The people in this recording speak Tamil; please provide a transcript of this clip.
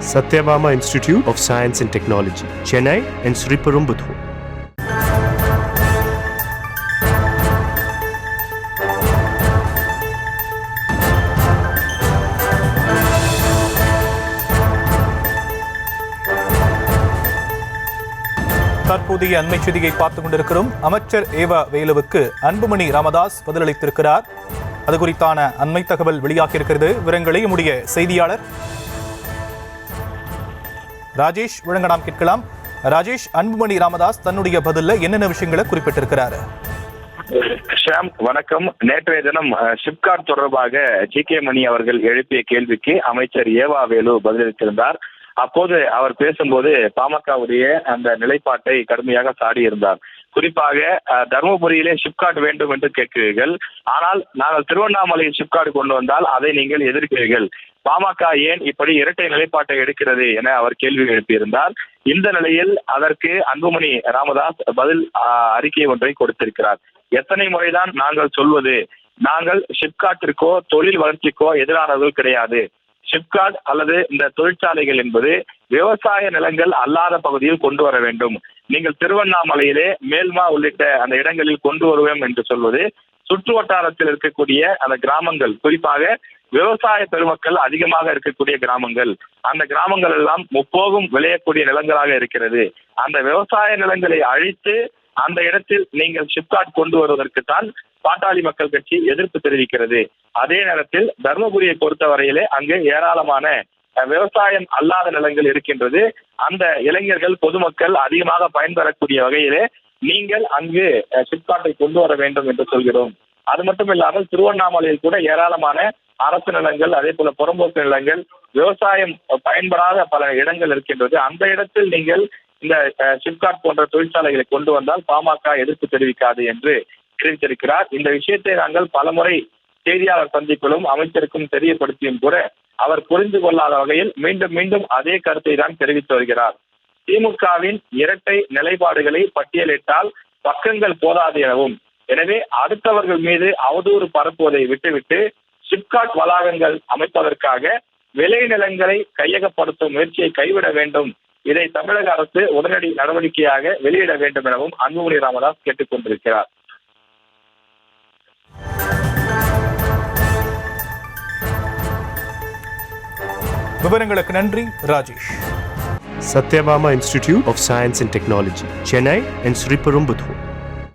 Satyabama Institute of Science and Technology, Chennai and Sriperumbudur. தற்போதைய அண்மை செய்தியை பார்த்துக் கொண்டிருக்கிறோம். அமைச்சர் ஏவா வேலுவுக்கு அன்புமணி ராமதாஸ் பதிலளித்திருக்கிறார். அது குறித்தான அண்மை தகவல் வெளியாகியிருக்கிறது. விவரங்களை நம்முடைய செய்தியாளர் ராஜேஷ் வழங்க நாம் கேட்கலாம். ராஜேஷ், அன்புமணி ராமதாஸ் தன்னுடைய பதில என்னென்ன விஷயங்களை குறிப்பிட்டிருக்கிறார்? ஷாம், வணக்கம். நேற்றைய தினம் சிப்காட் தொடர்பாக ஜி.கே. மணி அவர்கள் எழுப்பிய கேள்விக்கு அமைச்சர் ஏவா வேலு பதிலளித்திருந்தார். அப்போது அவர் பேசும்போது பாமகவுடைய அந்த நிலைப்பாட்டை கடுமையாக சாடியிருந்தார். குறிப்பாக தருமபுரியிலே சிப்காட் வேண்டும் என்று கேட்கிறீர்கள், ஆனால் நாங்கள் திருவண்ணாமலையில் சிப்காட் கொண்டு வந்தால் அதை நீங்கள் எதிர்க்கிறீர்கள். பாமக ஏன் இப்படி இரட்டை நிலைப்பாட்டை எடுக்கிறது என அவர் கேள்வி எழுப்பியிருந்தார். இந்த நிலையில் அதற்கு அன்புமணி ராமதாஸ் பதில் அறிக்கை ஒன்றை கொடுத்திருக்கிறார். எத்தனை முறைதான் நாங்கள் சொல்வது, நாங்கள் சிப்காட்டிற்கோ தொழில் வளர்ச்சிக்கோ எதிரானவர்கள் கிடையாது. சிப்காட் அல்லது இந்த தொழிற்சாலைகள் என்பது விவசாய நிலங்கள் அல்லாத பகுதியில் கொண்டு வர வேண்டும். நீங்கள் திருவண்ணாமலையிலே மேல்மா உள்ளிட்ட அந்த இடங்களில் கொண்டு வருவோம் என்று சொல்வது சுற்று வட்டாரத்தில் இருக்கக்கூடிய அந்த கிராமங்கள், குறிப்பாக விவசாய பெருமக்கள் அதிகமாக இருக்கக்கூடிய கிராமங்கள், அந்த கிராமங்கள் எல்லாம் முப்போகம் விளையக்கூடிய நிலங்களாக இருக்கிறது. அந்த விவசாய நிலங்களை அழித்து அந்த இடத்தில் நீங்கள் சிப்காட் கொண்டு வருவதற்குத்தான் பாட்டாளி மக்கள் கட்சி எதிர்ப்பு தெரிவிக்கிறது. அதே நேரத்தில் தர்மபுரியை பொறுத்தவரையிலே அங்கு ஏராளமான விவசாயம் அல்லாத நிலங்கள் இருக்கின்றது. அந்த இளைஞர்கள் பொதுமக்கள் அதிகமாக பயன்பெறக்கூடிய வகையிலே நீங்கள் அங்கு சிப்காட்டை கொண்டு வர வேண்டும் என்று சொல்கிறோம். அது மட்டும் இல்லாமல் திருவண்ணாமலையில் கூட ஏராளமான அரசு நிலங்கள், அதே போல புறம்போக்கு நிலங்கள், விவசாயம் பயன்படாத பல இடங்கள் இருக்கின்றது. அந்த இடத்தில் நீங்கள் இந்த சிப்காட் போன்ற தொழிற்சாலைகளை கொண்டு வந்தால் பாமக எதிர்ப்பு தெரிவிக்காது என்று தெரிவித்திருக்கிறார். இந்த விஷயத்தை நாங்கள் பலமுறை செய்தியாளர் சந்திப்பிலும் அமைச்சருக்கும் தெரியப்படுத்தியும் கூட அவர் புரிந்து கொள்ளாத வகையில் மீண்டும் மீண்டும் அதே கருத்தை தான் தெரிவித்து வருகிறார். திமுகவின் இரட்டை நிலைப்பாடுகளை பட்டியலிட்டால் பக்கங்கள் போதாது எனவும், எனவே அடுத்தவர்கள் மீது அவதூறு பரப்புவதை விட்டுவிட்டு சிப்காட் வளாகங்கள் அமைப்பதற்காக விளைநிலங்களை கையகப்படுத்தும் முயற்சியை கைவிட வேண்டும். இதை தமிழக அரசு உடனடி நடவடிக்கையாக வெளியிட வேண்டும் எனவும் அன்புமணி ராமதாஸ் கேட்டுக் கொண்டிருக்கிறார். விவரங்களுக்கு நன்றி Rajesh. Satyabama Institute of Science and Technology, Chennai and Sriperumbudur.